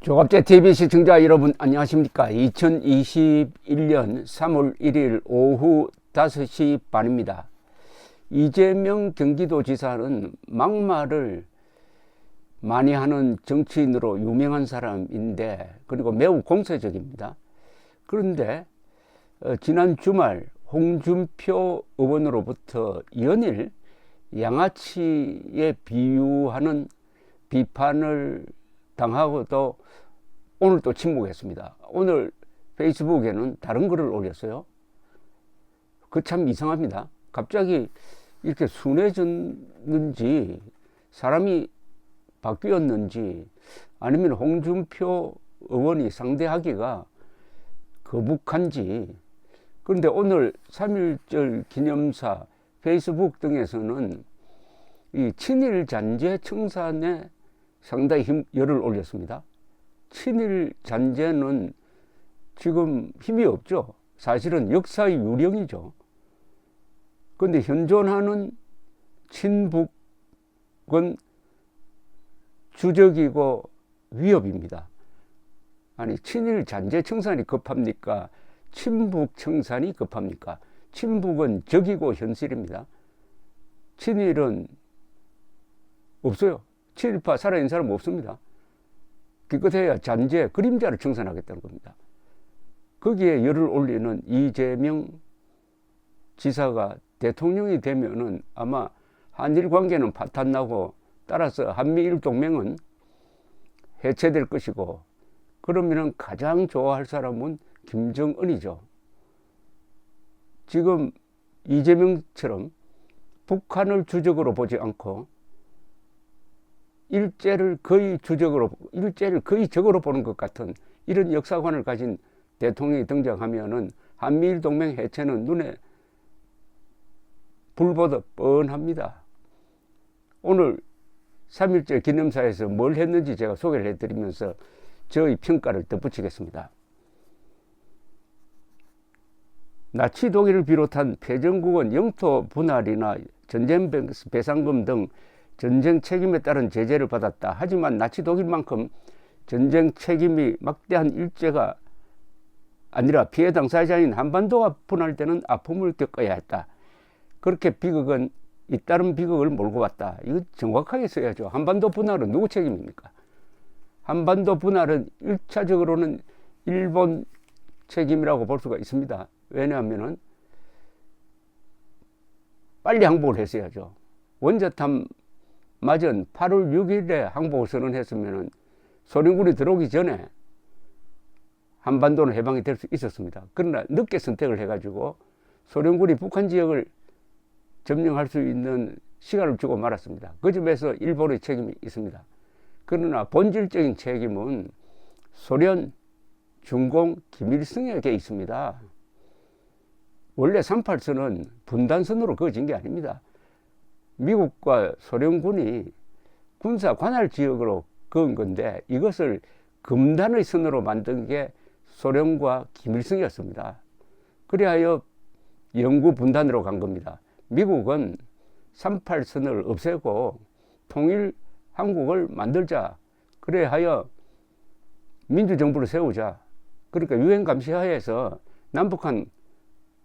조갑제 TV 시청자 여러분 안녕하십니까. 2021년 3월 1일 오후 5시 반입니다. 이재명 경기도지사는 막말을 많이 하는 정치인으로 유명한 사람인데, 그리고 매우 공세적입니다. 그런데 지난 주말 홍준표 의원으로부터 연일 양아치에 비유하는 비판을 당하고도 오늘 또 침묵했습니다. 오늘 페이스북에는 다른 글을 올렸어요. 그 참 이상합니다. 갑자기 이렇게 순해졌는지, 사람이 바뀌었는지, 아니면 홍준표 의원이 상대하기가 거북한지. 그런데 오늘 3.1절 기념사 페이스북 등에서는 이 친일 잔재 청산에 상당히 열을 올렸습니다. 친일 잔재는 지금 힘이 없죠. 사실은 역사의 유령이죠. 그런데 현존하는 친북은 주적이고 위협입니다. 아니, 친일 잔재 청산이 급합니까? 친북 청산이 급합니까? 친북은 적이고 현실입니다. 친일은 없어요. 친일파 살아있는 사람 없습니다. 기껏해야 잔재, 그림자를 청산하겠다는 겁니다. 거기에 열을 올리는 이재명 지사가 대통령이 되면은 아마 한일 관계는 파탄나고, 따라서 한미일 동맹은 해체될 것이고, 그러면은 가장 좋아할 사람은 김정은이죠. 지금 이재명처럼 북한을 주적으로 보지 않고 일제를 거의 적으로 보는 것 같은 이런 역사관을 가진 대통령이 등장하면은 한미일 동맹 해체는 눈에 불보듯 뻔합니다. 오늘 3.1절 기념사에서 뭘 했는지 제가 소개를 해드리면서 저의 평가를 덧붙이겠습니다. 나치 독일을 비롯한 패전국은 영토 분할이나 전쟁 배상금 등 전쟁 책임에 따른 제재를 받았다. 하지만 나치 독일만큼 전쟁 책임이 막대한 일제가 아니라 피해 당사자인 한반도가 분할되는 아픔을 겪어야 했다. 그렇게 비극은 잇따른 비극을 몰고 왔다. 이거 정확하게 써야죠. 한반도 분할은 누구 책임입니까? 한반도 분할은 1차적으로는 일본 책임이라고 볼 수가 있습니다. 왜냐하면 빨리 항복을 했어야죠. 원자탄 맞은 8월 6일에 항복을 선언했으면 소련군이 들어오기 전에 한반도는 해방이 될 수 있었습니다. 그러나 늦게 선택을 해가지고 소련군이 북한 지역을 점령할 수 있는 시간을 주고 말았습니다. 그 점에서 일본의 책임이 있습니다. 그러나 본질적인 책임은 소련, 중공, 김일성에게 있습니다. 원래 38선은 분단선으로 그어진 게 아닙니다. 미국과 소련군이 군사 관할 지역으로 그은 건데, 이것을 금단의 선으로 만든 게 소련과 김일성이었습니다. 그리하여 영구 분단으로 간 겁니다. 미국은 38선을 없애고 통일 한국을 만들자, 그래하여 민주정부를 세우자, 그러니까 유엔 감시하에서 남북한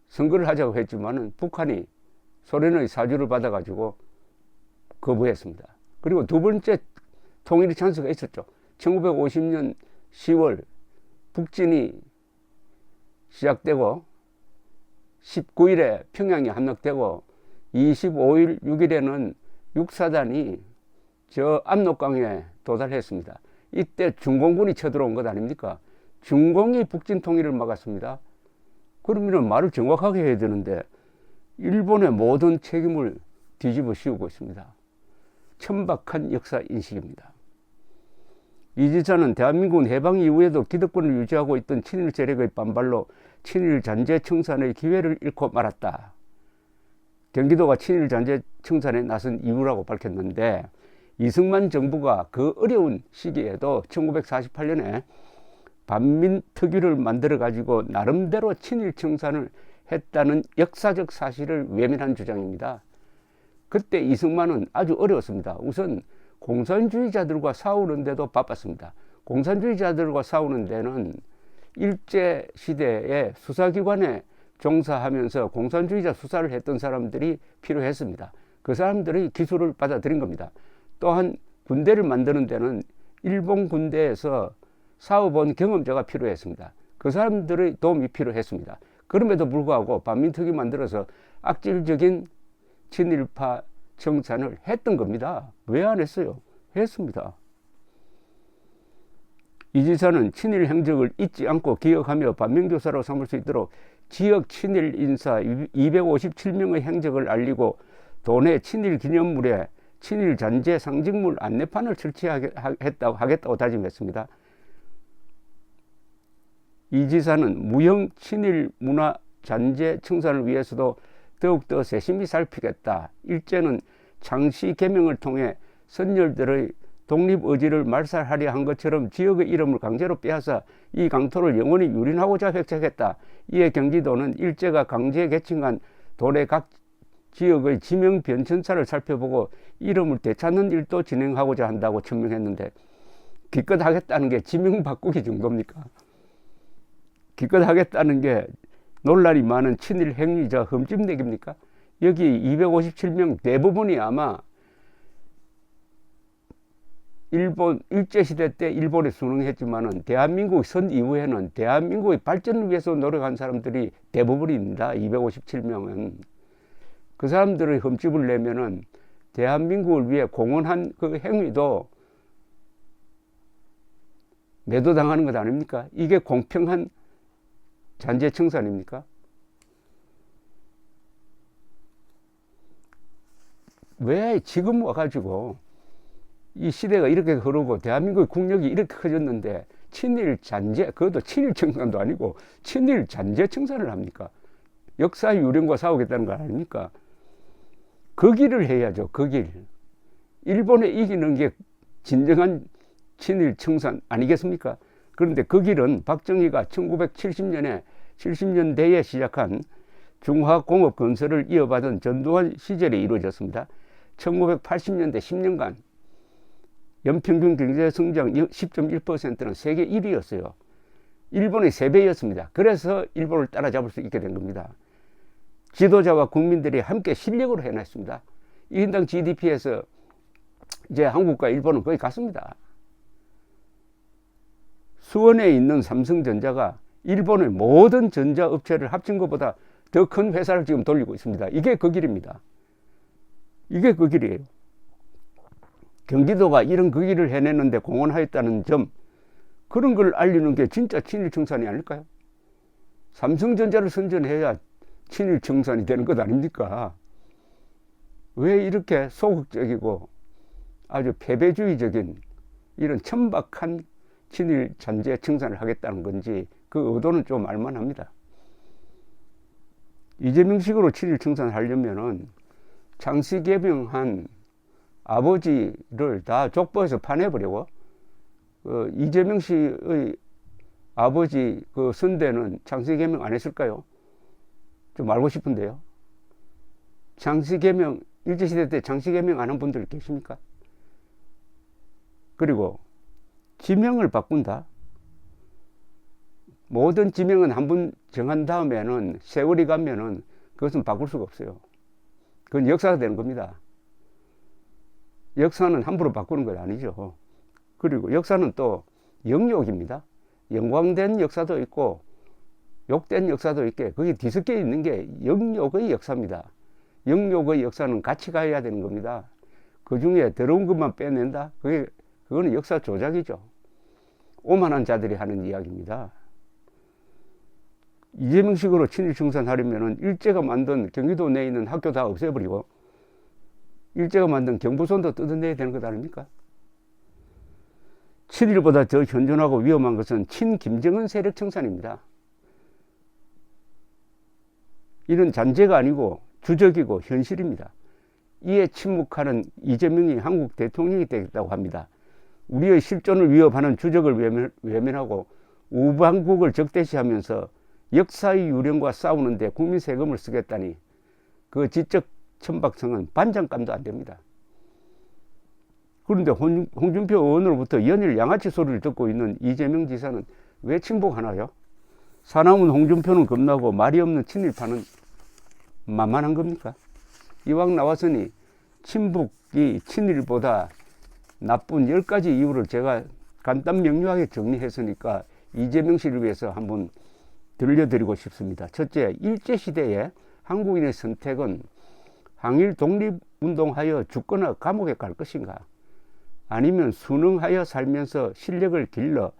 선거를 하자고 했지만은 북한이 소련의 사주를 받아가지고 거부했습니다. 그리고 두 번째 통일 찬스가 있었죠. 1950년 10월 북진이 시작되고 19일에 평양이 함락되고 25일 6일에는 육사단이 저 압록강에 도달했습니다. 이때 중공군이 쳐들어온 것 아닙니까? 중공이 북진 통일을 막았습니다. 그러면 말을 정확하게 해야 되는데 일본의 모든 책임을 뒤집어 씌우고 있습니다. 천박한 역사 인식입니다. 이 지사는 대한민국은 해방 이후에도 기득권을 유지하고 있던 친일 세력의 반발로 친일 잔재 청산의 기회를 잃고 말았다. 경기도가 친일 잔재 청산에 나선 이유라고 밝혔는데, 이승만 정부가 그 어려운 시기에도 1948년에 반민특위를 만들어 가지고 나름대로 친일 청산을 했다는 역사적 사실을 외면한 주장입니다. 그때 이승만은 아주 어려웠습니다. 우선 공산주의자들과 싸우는데도 바빴습니다. 공산주의자들과 싸우는 데는 일제 시대에 수사기관에 종사하면서 공산주의자 수사를 했던 사람들이 필요했습니다. 그 사람들이 기술을 받아들인 겁니다. 또한 군대를 만드는 데는 일본 군대에서 싸워본 경험자가 필요했습니다. 그 사람들의 도움이 필요했습니다. 그럼에도 불구하고 반민특위 만들어서 악질적인 친일파 청산을 했던 겁니다. 왜 안 했어요? 했습니다. 이 지사는 친일 행적을 잊지 않고 기억하며 반면교사로 삼을 수 있도록 지역 친일 인사 257명의 행적을 알리고 도내 친일 기념물에 친일 잔재 상징물 안내판을 설치하겠다고 다짐했습니다. 이 지사는 무형 친일 문화 잔재 청산을 위해서도 더욱더 세심히 살피겠다. 일제는 창씨 개명을 통해 선열들의 독립의지를 말살하려 한 것처럼 지역의 이름을 강제로 빼앗아 이 강토를 영원히 유린하고자 획책했다. 이에 경기도는 일제가 강제 개칭한 도내 각 지역의 지명 변천사를 살펴보고 이름을 되찾는 일도 진행하고자 한다고 천명했는데, 기껏 하겠다는 게 지명 바꾸기 정도입니까? 기껏 하겠다는 게 논란이 많은 친일 행위자 흠집내기입니까? 여기 257명 대부분이 아마 일본 일제시대 때 일본에 순응했지만은 대한민국 선 이후에는 대한민국의 발전을 위해서 노력한 사람들이 대부분입니다. 257명은. 그 사람들의 흠집을 내면은 대한민국을 위해 공헌한 그 행위도 매도당하는 것 아닙니까? 이게 공평한 잔재 청산입니까? 왜 지금 와가지고 이 시대가 이렇게 흐르고 대한민국의 국력이 이렇게 커졌는데 친일 잔재, 그것도 친일 청산도 아니고 친일 잔재 청산을 합니까? 역사 유령과 싸우겠다는 거 아닙니까? 그 길을 해야죠. 그 길. 일본에 이기는 게 진정한 친일 청산 아니겠습니까? 그런데 그 길은 박정희가 70년대에 시작한 중화공업 건설을 이어받은 전두환 시절에 이루어졌습니다. 1980년대 10년간 연평균 경제 성장 10.1%는 세계 1위였어요. 일본의 3배였습니다. 그래서 일본을 따라잡을 수 있게 된 겁니다. 지도자와 국민들이 함께 실력으로 해냈습니다. 1인당 GDP에서 이제 한국과 일본은 거의 같습니다. 수원에 있는 삼성전자가 일본의 모든 전자업체를 합친 것보다 더 큰 회사를 지금 돌리고 있습니다. 이게 그 길입니다. 이게 그 길이에요. 경기도가 이런 그 길을 해내는데 공헌하였다는 점, 그런 걸 알리는 게 진짜 친일 청산이 아닐까요? 삼성전자를 선전해야 친일 청산이 되는 것 아닙니까? 왜 이렇게 소극적이고 아주 패배주의적인 이런 천박한 친일 잔재 청산을 하겠다는 건지 그 의도는 좀 알만합니다. 이재명식으로 친일 청산을 하려면은 장씨 개명한 아버지를 다 족보에서 파내버리고 이재명 씨의 아버지 그 선대는 장씨 개명 안 했을까요? 좀 알고 싶은데요. 장씨 개명, 일제시대 때 장씨 개명 안 한 분들 계십니까? 그리고 지명을 바꾼다. 모든 지명은 한 번 정한 다음에는 세월이 가면은 그것은 바꿀 수가 없어요. 그건 역사가 되는 겁니다. 역사는 함부로 바꾸는 건 아니죠. 그리고 역사는 또 영욕입니다. 영광된 역사도 있고 욕된 역사도 있게 거기 뒤섞여 있는 게 영욕의 역사입니다. 영욕의 역사는 같이 가야 되는 겁니다. 그 중에 더러운 것만 빼낸다? 그거는 역사 조작이죠. 오만한 자들이 하는 이야기입니다. 이재명식으로 친일 청산하려면 일제가 만든 경기도 내에 있는 학교 다 없애버리고 일제가 만든 경부선도 뜯어내야 되는 것 아닙니까? 친일보다 더 현존하고 위험한 것은 친김정은 세력 청산입니다. 이는 잔재가 아니고 주적이고 현실입니다. 이에 침묵하는 이재명이 한국 대통령이 되겠다고 합니다. 우리의 실존을 위협하는 주적을 외면하고 우방국을 적대시하면서 역사의 유령과 싸우는데 국민 세금을 쓰겠다니 그 지적 천박성은 반장감도 안 됩니다. 그런데 홍준표 의원으로부터 연일 양아치 소리를 듣고 있는 이재명 지사는 왜 친북하나요? 사나운 홍준표는 겁나고 말이 없는 친일파는 만만한 겁니까? 이왕 나왔으니 친북이 친일보다 나쁜 10가지 이유를 제가 간단 명료하게 정리했으니까 이재명 씨를 위해서 한번 들려드리고 싶습니다. 첫째, 일제시대에 한국인의 선택은 항일 독립운동하여 죽거나 감옥에 갈 것인가, 아니면 순응하여 살면서 실력을 길러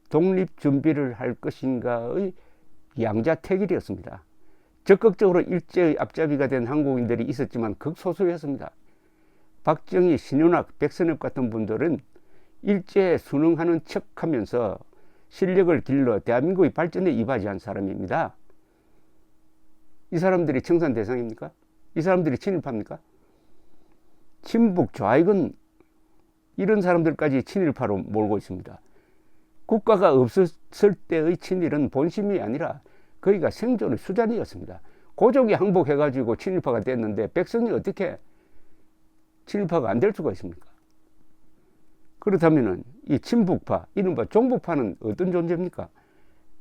독립준비를 할 것인가의 양자택일이었습니다. 적극적으로 일제의 앞잡이가 된 한국인들이 있었지만 극소수였습니다. 박정희, 신윤학, 백선엽 같은 분들은 일제에 순응하는 척하면서 실력을 길러 대한민국의 발전에 이바지한 사람입니다. 이 사람들이 청산 대상입니까? 이 사람들이 친일파입니까? 친북, 좌익은 이런 사람들까지 친일파로 몰고 있습니다. 국가가 없었을 때의 친일은 본심이 아니라 거기가 생존의 수단이었습니다. 고종이 항복해가지고 친일파가 됐는데 백성이 어떻게 친일파가 안 될 수가 있습니까? 그렇다면 이 친북파, 이른바 종북파는 어떤 존재입니까?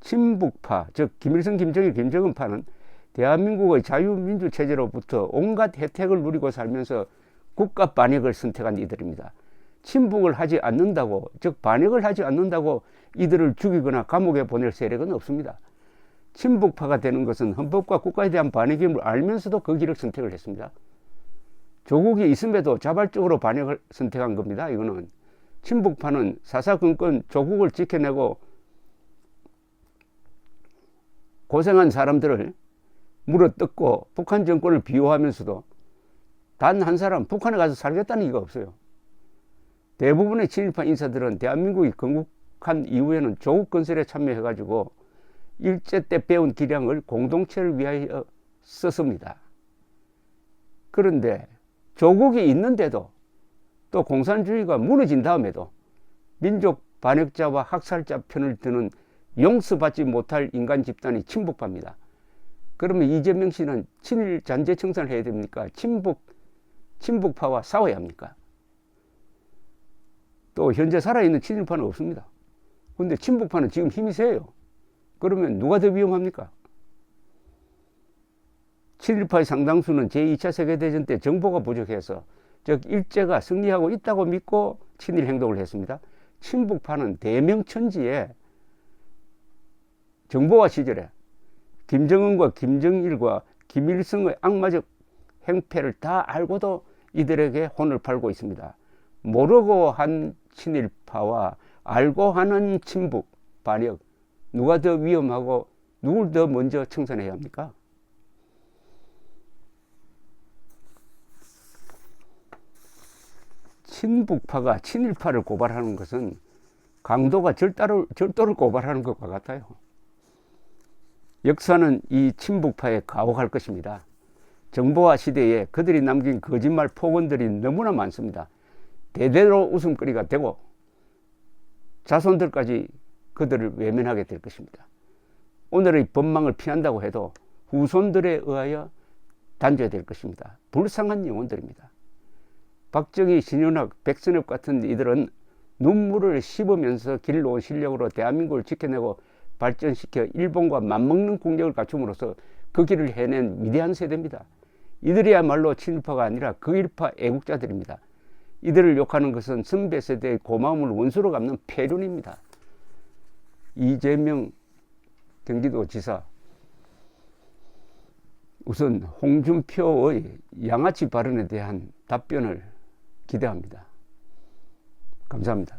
친북파, 즉 김일성, 김정일, 김정은파는 대한민국의 자유민주 체제로부터 온갖 혜택을 누리고 살면서 국가 반역을 선택한 이들입니다. 친북을 하지 않는다고, 즉 반역을 하지 않는다고 이들을 죽이거나 감옥에 보낼 세력은 없습니다. 친북파가 되는 것은 헌법과 국가에 대한 반역임을 알면서도 그 길을 선택을 했습니다. 조국이 있음에도 자발적으로 반역을 선택한 겁니다. 이거는 친북파는 사사건건 조국을 지켜내고 고생한 사람들을 물어뜯고 북한 정권을 비호하면서도 단 한 사람 북한에 가서 살겠다는 이유가 없어요. 대부분의 친일파 인사들은 대한민국이 건국한 이후에는 조국 건설에 참여해가지고 일제 때 배운 기량을 공동체를 위하여 썼습니다. 그런데 조국이 있는데도 또 공산주의가 무너진 다음에도 민족 반역자와 학살자 편을 드는 용서받지 못할 인간 집단이 친북파입니다. 그러면 이재명 씨는 친일 잔재 청산을 해야 됩니까? 친북파와 싸워야 합니까? 또 현재 살아있는 친일파는 없습니다. 그런데 친북파는 지금 힘이 세요. 그러면 누가 더 위험합니까? 친일파의 상당수는 제2차 세계대전 때 정보가 부족해서, 즉 일제가 승리하고 있다고 믿고 친일 행동을 했습니다. 친북파는 대명천지에 정보화 시절에 김정은과 김정일과 김일성의 악마적 행패를 다 알고도 이들에게 혼을 팔고 있습니다. 모르고 한 친일파와 알고 하는 친북 반역, 누가 더 위험하고 누굴 더 먼저 청산해야 합니까? 친북파가 친일파를 고발하는 것은 강도가 절도를 고발하는 것과 같아요. 역사는 이 친북파에 가혹할 것입니다. 정보화 시대에 그들이 남긴 거짓말 폭언들이 너무나 많습니다. 대대로 웃음거리가 되고 자손들까지 그들을 외면하게 될 것입니다. 오늘의 법망을 피한다고 해도 후손들에 의하여 단죄될 것입니다. 불쌍한 영혼들입니다. 박정희, 신윤학, 백선엽 같은 이들은 눈물을 씹으면서 길러온 실력으로 대한민국을 지켜내고 발전시켜 일본과 맞먹는 국력을 갖춤으로써 그 길을 해낸 위대한 세대입니다. 이들이야말로 친일파가 아니라 극일파 애국자들입니다. 이들을 욕하는 것은 선배 세대의 고마움을 원수로 갚는 폐륜입니다. 이재명 경기도지사, 우선 홍준표의 양아치 발언에 대한 답변을 기대합니다. 감사합니다.